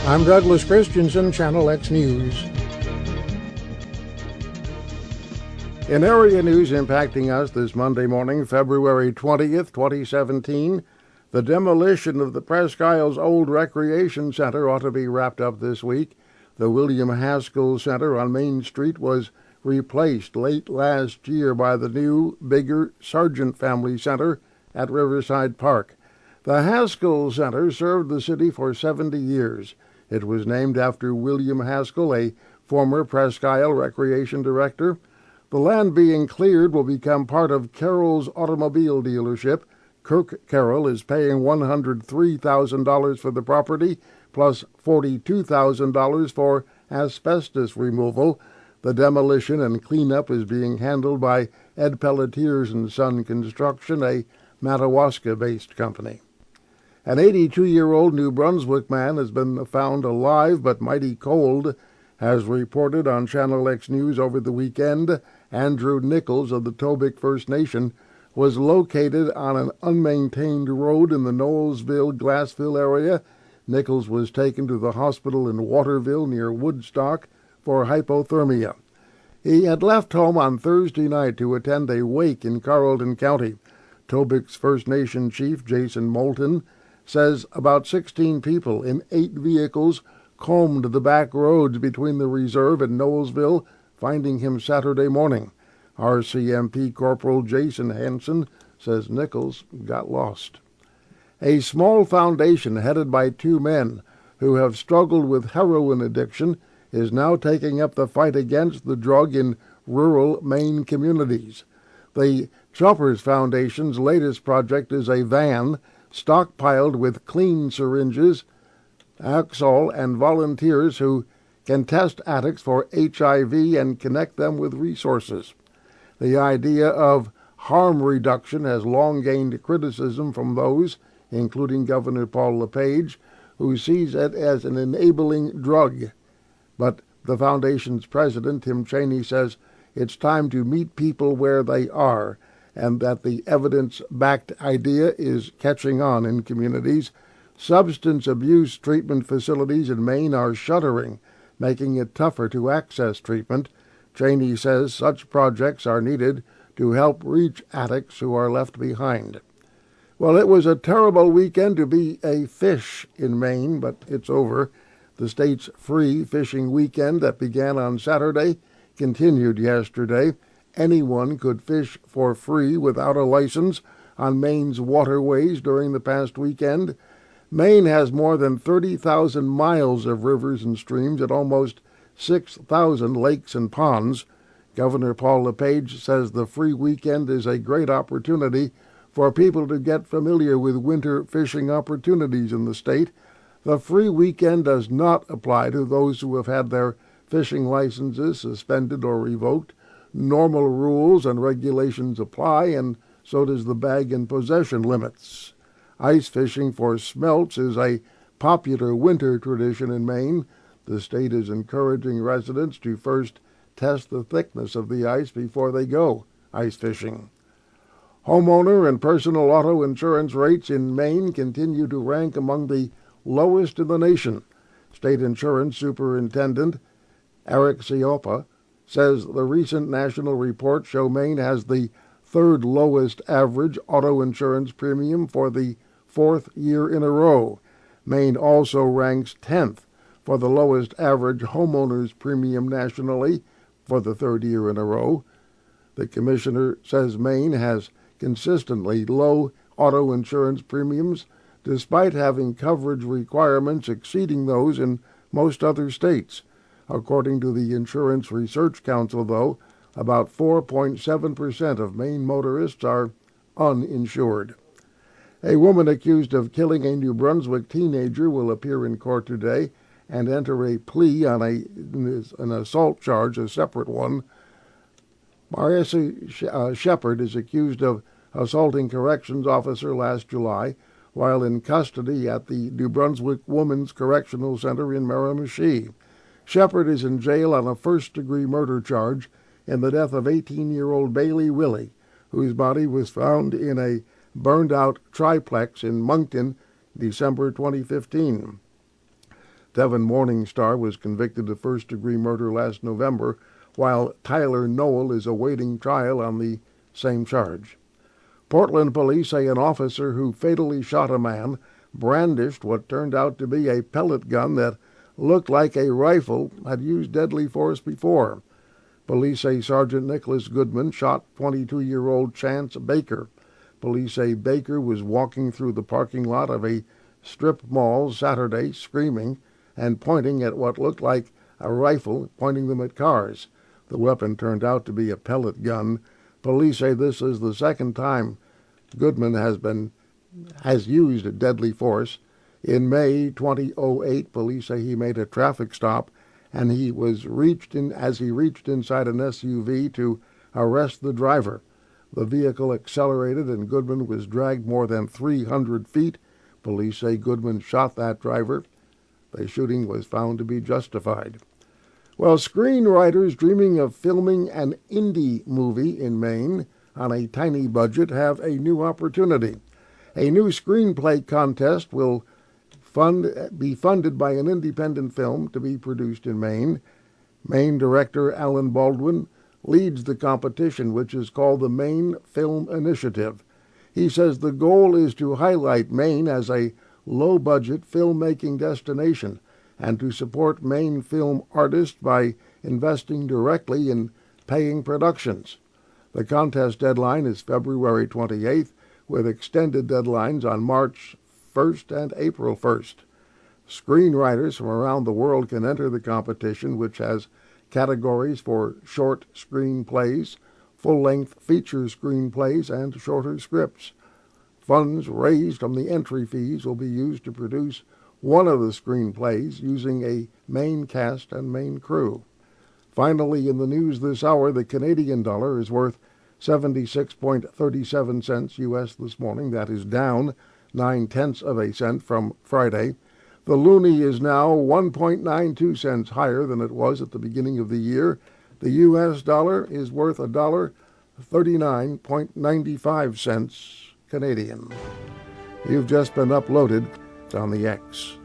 I'm Douglas Christensen, Channel X News. In area news impacting us this Monday morning, February 20th, 2017, the demolition of the Presque Isles Old Recreation Center ought to be wrapped up this week. The William Haskell Center on Main Street was replaced late last year by the new, bigger Sargent Family Center at Riverside Park. The Haskell Center served the city for 70 years. It was named after William Haskell, a former Presque Isle recreation director. The land being cleared will become part of Carroll's automobile dealership. Kirk Carroll is paying $103,000 for the property, plus $42,000 for asbestos removal. The demolition and cleanup is being handled by Ed Pelletiers and Son Construction, a Madawaska-based company. An 82-year-old New Brunswick man has been found alive but mighty cold. As reported on Channel X News over the weekend, Andrew Nichols of the Tobic First Nation was located on an unmaintained road in the Knowlesville-Glassville area. Nichols was taken to the hospital in Waterville near Woodstock for hypothermia. He had left home on Thursday night to attend a wake in Carleton County. Tobic's First Nation chief, Jason Moulton, says about 16 people in 8 vehicles combed the back roads between the reserve and Knowlesville, finding him Saturday morning. RCMP Corporal Jason Hansen says Nichols got lost. A small foundation headed by 2 men who have struggled with heroin addiction is now taking up the fight against the drug in rural Maine communities. The Choppers Foundation's latest project is a van stockpiled with clean syringes, Axol, and volunteers who can test addicts for HIV and connect them with resources. The idea of harm reduction has long gained criticism from those, including Governor Paul LePage, who sees it as an enabling drug. But the foundation's president, Tim Cheney, says it's time to meet people where they are, and that the evidence-backed idea is catching on in communities. Substance abuse treatment facilities in Maine are shuttering, making it tougher to access treatment. Cheney says such projects are needed to help reach addicts who are left behind. Well, it was a terrible weekend to be a fish in Maine, but it's over. The state's free fishing weekend that began on Saturday continued yesterday. Anyone could fish for free without a license on Maine's waterways during the past weekend. Maine has more than 30,000 miles of rivers and streams and almost 6,000 lakes and ponds. Governor Paul LePage says the free weekend is a great opportunity for people to get familiar with winter fishing opportunities in the state. The free weekend does not apply to those who have had their fishing licenses suspended or revoked. Normal rules and regulations apply, and so does the bag and possession limits. Ice fishing for smelts is a popular winter tradition in Maine. The state is encouraging residents to first test the thickness of the ice before they go ice fishing. Homeowner and personal auto insurance rates in Maine continue to rank among the lowest in the nation. State Insurance Superintendent Eric Ciopa says the recent national reports show Maine has the 3rd lowest average auto insurance premium for the 4th year in a row. Maine also ranks 10th for the lowest average homeowners premium nationally for the 3rd year in a row. The commissioner says Maine has consistently low auto insurance premiums despite having coverage requirements exceeding those in most other states. According to the Insurance Research Council, though, about 4.7% of Maine motorists are uninsured. A woman accused of killing a New Brunswick teenager will appear in court today and enter a plea on an assault charge, a separate one. Marissa Shepard is accused of assaulting corrections officer last July while in custody at the New Brunswick Women's Correctional Center in Miramichi. Shepard is in jail on a first-degree murder charge in the death of 18-year-old Bailey Willie, whose body was found in a burned-out triplex in Moncton, December 2015. Devin Morningstar was convicted of first-degree murder last November, while Tyler Noel is awaiting trial on the same charge. Portland police say an officer who fatally shot a man brandished what turned out to be a pellet gun that looked like a rifle had used deadly force before. Police say Sergeant Nicholas Goodman shot 22-year-old Chance Baker. Police say Baker was walking through the parking lot of a strip mall Saturday screaming and pointing at what looked like a rifle, pointing them at cars. The weapon turned out to be a pellet gun. Police say this is the second time Goodman has used deadly force. In May 2008, police say he made a traffic stop and he was reached inside an SUV to arrest the driver. The vehicle accelerated and Goodman was dragged more than 300 feet. Police say Goodman shot that driver. The shooting was found to be justified. Well, screenwriters dreaming of filming an indie movie in Maine on a tiny budget have a new opportunity. A new screenplay contest will be funded by an independent film to be produced in Maine. Maine director Alan Baldwin leads the competition, which is called the Maine Film Initiative. He says the goal is to highlight Maine as a low-budget filmmaking destination and to support Maine film artists by investing directly in paying productions. The contest deadline is February 28th, with extended deadlines on March 1st and April 1st. Screenwriters from around the world can enter the competition, which has categories for short screenplays, full-length feature screenplays, and shorter scripts. Funds raised from the entry fees will be used to produce one of the screenplays using a main cast and main crew. Finally, in the news this hour, the Canadian dollar is worth 76.37 cents U.S. this morning. That is down 9/10 of a cent from Friday. The loonie is now 1.92 cents higher than it was at the beginning of the year. The U.S. dollar is worth $1.39.95 Canadian. You've just been uploaded on the X.